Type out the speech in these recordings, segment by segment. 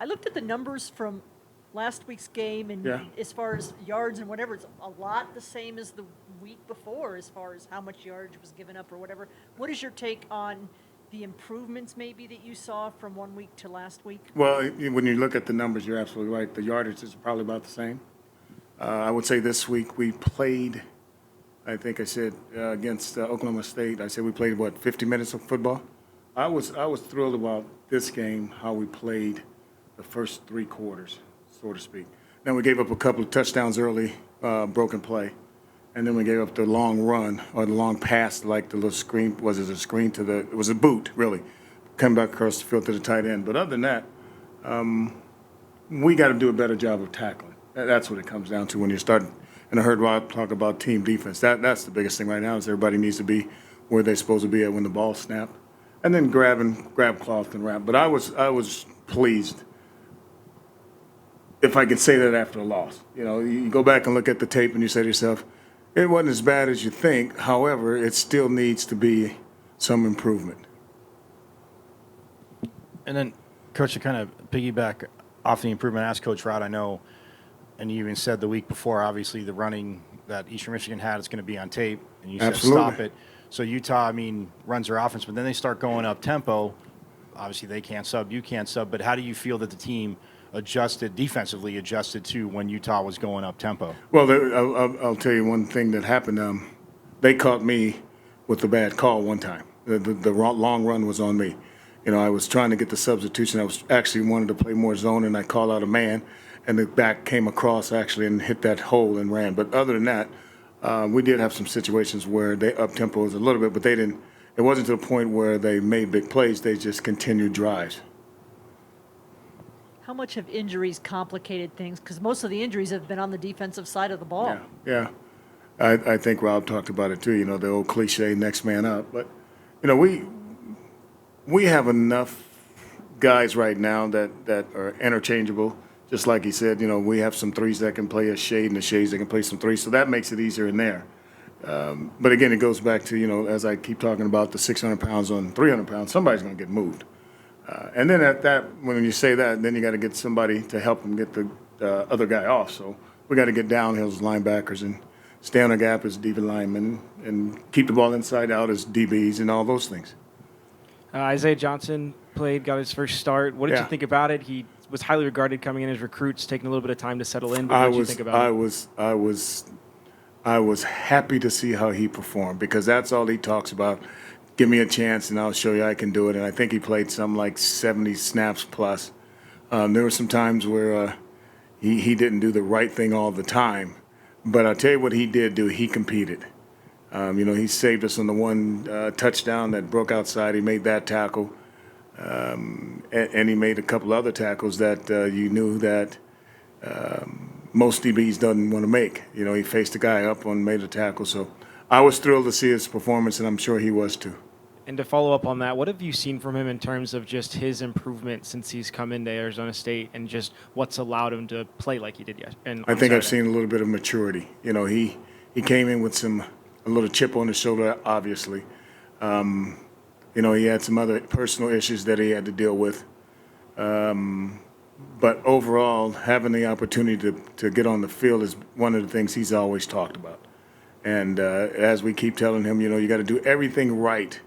looked at the numbers from last week's game, and Yeah. as far as yards and whatever, it's a lot the same as the week before as far as how much yardage was given up or whatever. What is your take on the improvements maybe that you saw from 1 week to last week? Well, when you look at the numbers, you're absolutely right. The yardage is probably about the same. I would say this week we played, I think I said against Oklahoma State, I said we played, 50 minutes of football? I was thrilled about this game, how we played the first three quarters, so to speak. Then we gave up a couple of touchdowns early, broken play. And then we gave up the long run or the long pass, like the little screen. Was it a screen to the? It was a boot, really, come back across the field to the tight end. But other than that, we got to do a better job of tackling. That's what it comes down to when you start. And I heard Rob talk about team defense. That's the biggest thing right now is everybody needs to be where they're supposed to be at when the ball snapped, and then grab cloth and wrap. But I was pleased. If I could say that after a loss, you go back and look at the tape and you say to yourself, it wasn't as bad as you think. However, it still needs to be some improvement. And then, Coach, to kind of piggyback off the improvement, ask Coach Rod, I know, and you even said the week before, obviously, the running that Eastern Michigan had is going to be on tape, and you said Absolutely. stop it. So Utah, runs their offense, but then they start going up tempo. Obviously, they can't sub, you can't sub, but how do you feel that the team defensively adjusted to when Utah was going up tempo? Well, I'll tell you one thing that happened. They caught me with a bad call one time. The long run was on me. I was trying to get the substitution. I was actually wanted to play more zone, and I called out a man, and the back came across actually and hit that hole and ran. But other than that, we did have some situations where they up tempo a little bit, but they didn't. It wasn't to the point where they made big plays. They just continued drives. How much have injuries complicated things? Because most of the injuries have been on the defensive side of the ball. Yeah. I think Rob talked about it too. The old cliche, next man up. But we have enough guys right now that are interchangeable. Just like he said, we have some threes that can play a shade and the shades that can play some threes. So that makes it easier in there. But again, it goes back to, as I keep talking about the 600 pounds on 300 pounds, somebody's going to get moved. And then when you say that, then you got to get somebody to help them get the other guy off. So we got to get downhill as linebackers and stay on the gap as D linemen and keep the ball inside out as DBs and all those things. Isaiah Johnson got his first start. What did you think about it? He was highly regarded coming in as recruits, taking a little bit of time to settle in. But what did you think about it? I was happy to see how he performed because that's all he talks about. Give me a chance, and I'll show you I can do it. And I think he played something like 70 snaps plus. There were some times where he didn't do the right thing all the time. But I'll tell you what he did do. He competed. He saved us on the one touchdown that broke outside. He made that tackle. And he made a couple other tackles that you knew that most DBs doesn't want to make. He faced a guy up and made a tackle. So I was thrilled to see his performance, and I'm sure he was too. And to follow up on that, what have you seen from him in terms of just his improvement since he's come into Arizona State and just what's allowed him to play like he did yesterday? I think I've seen a little bit of maturity. He came in with a little chip on his shoulder, obviously. He had some other personal issues that he had to deal with. But overall, having the opportunity to get on the field is one of the things he's always talked about. And as we keep telling him, you got to do everything right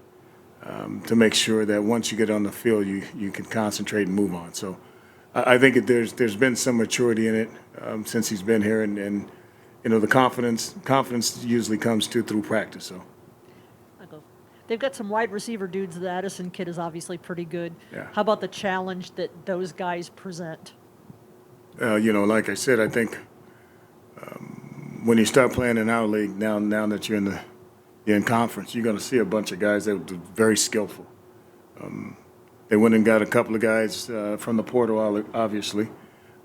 to make sure that once you get on the field, you can concentrate and move on. So I think there's been some maturity in it since he's been here, and the confidence usually comes through practice. So they've got some wide receiver dudes. The Addison kid is obviously pretty good. Yeah. How about the challenge that those guys present? Like I said, I think when you start playing in our league now that you're in conference, you're going to see a bunch of guys that are very skillful. They went and got a couple of guys from the portal, obviously,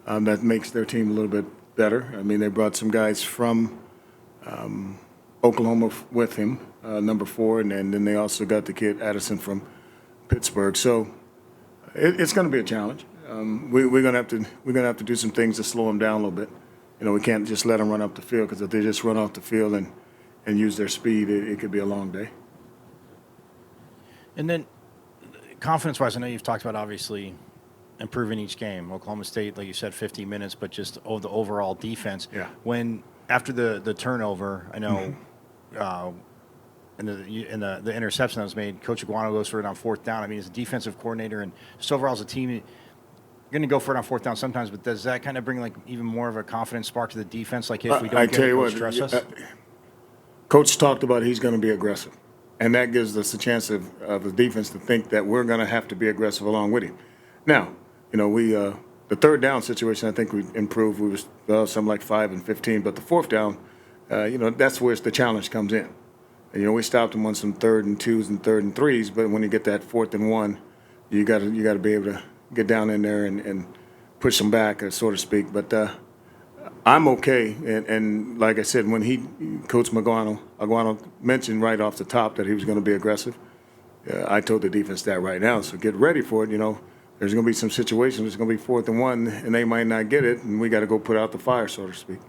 that makes their team a little bit better. They brought some guys from Oklahoma with him, number 4, and then they also got the kid Addison from Pittsburgh. So it's going to be a challenge. We're going to have to do some things to slow them down a little bit. We can't just let them run up the field because if they just run off the field and use their speed, it could be a long day. And then confidence-wise, I know you've talked about obviously improving each game. Oklahoma State, like you said, 50 minutes, but just the overall defense. Yeah. When after the turnover, I know, in the interception that was made, Coach Iguano goes for it on fourth down. I mean, as a defensive coordinator and just overall as a team, you're going to go for it on fourth down sometimes, but does that kind of bring like even more of a confidence spark to the defense? Like if we don't get it, Coach, trust us? Coach talked about he's going to be aggressive, and that gives us a chance of the defense to think that we're going to have to be aggressive along with him. Now, we the third down situation, I think we improved. We was something like 5 and 15, but the fourth down, that's where the challenge comes in. And, we stopped them on some 3rd and 2s and 3rd and 3s, but when you get that 4th and 1, you got to be able to get down in there and push them back, so to speak. But I'm okay, and like I said, when Coach Aguano mentioned right off the top that he was going to be aggressive, I told the defense that right now. So get ready for it. There's going to be some situations. It's going to be 4th and 1, and they might not get it, and we got to go put out the fire, so to speak.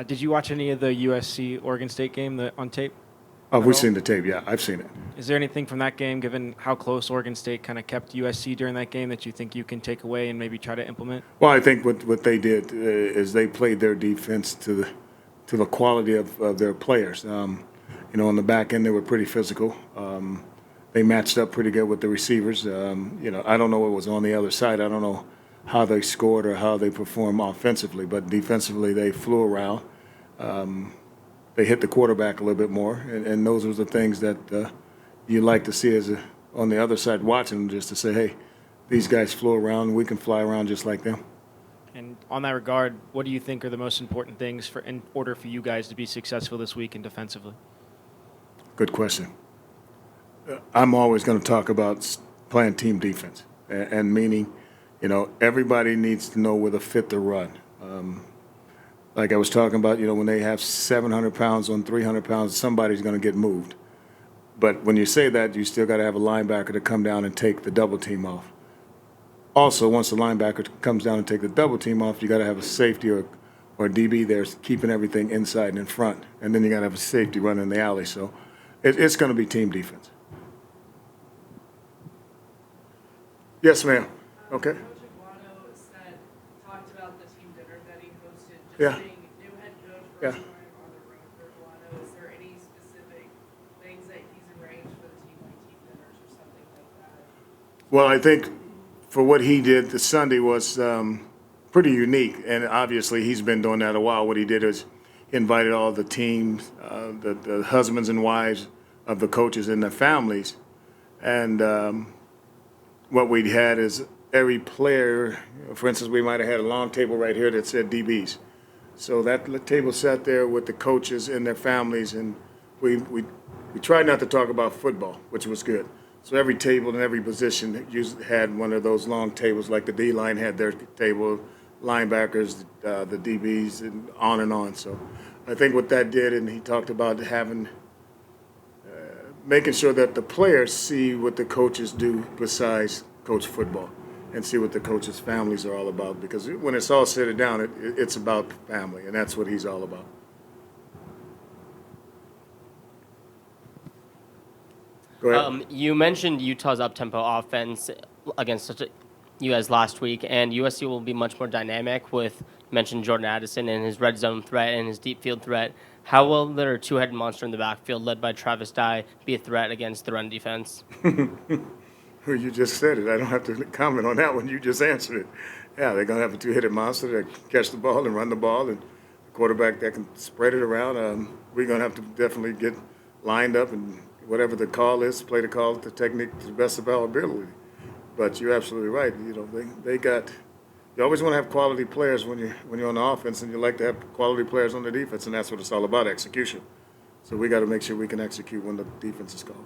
Did you watch any of the USC Oregon State game on tape? Oh, we've seen the tape. Yeah, I've seen it. Is there anything from that game, given how close Oregon State kind of kept USC during that game, that you think you can take away and maybe try to implement? Well, I think what they did is they played their defense to the quality of their players. On the back end, they were pretty physical. They matched up pretty good with the receivers. I don't know what was on the other side. I don't know how they scored or how they performed offensively, but defensively they flew around. They hit the quarterback a little bit more, and those are the things that you like to see on the other side watching them, just to say, hey, these guys flew around, we can fly around just like them. And on that regard, what do you think are the most important things in order for you guys to be successful this week and defensively? Good question. I'm always going to talk about playing team defense, and meaning, everybody needs to know where to fit the run. Like I was talking about, when they have 700 pounds on 300 pounds, somebody's going to get moved. But when you say that, you still got to have a linebacker to come down and take the double team off. Also, once the linebacker comes down and take the double team off, you got to have a safety or DB there keeping everything inside and in front. And then you got to have a safety running in the alley. So it's going to be team defense. Yes, ma'am. Okay. Coach Iguano talked about the team dinner that he hosted, just Yeah. being new head coach, Yeah. first time on the road for Iguano. Is there any specific things that he's arranged for the team, like team dinners or something like that? Well, I think for what he did this Sunday was pretty unique, and obviously he's been doing that a while. What he did is he invited all the teams, the husbands and wives of the coaches and their families, and what we had is every player, for instance, we might have had a long table right here that said DBs. So that table sat there with the coaches and their families, and we tried not to talk about football, which was good. So every table and every position usually had one of those long tables, like the D-line had their table, linebackers, the DBs, and on. So I think what that did, and he talked about making sure that the players see what the coaches do besides coach football, and see what the coaches' families are all about. Because when it's all said and done, it's about family, and that's what he's all about. Go ahead. You mentioned Utah's up-tempo offense against you guys last week, and USC will be much more dynamic with, you mentioned Jordan Addison and his red zone threat and his deep field threat. How will their two-headed monster in the backfield, led by Travis Dye, be a threat against the run defense? Well, you just said it. I don't have to comment on that one. You just answered it. Yeah, they're going to have a two-headed monster that can catch the ball and run the ball, and a quarterback that can spread it around. We're going to have to definitely get lined up, and whatever the call is, play the call, the technique to the best of our ability. But you're absolutely right. You always want to have quality players when you're on the offense, and you like to have quality players on the defense, and that's what it's all about, execution. So we got to make sure we can execute when the defense is called.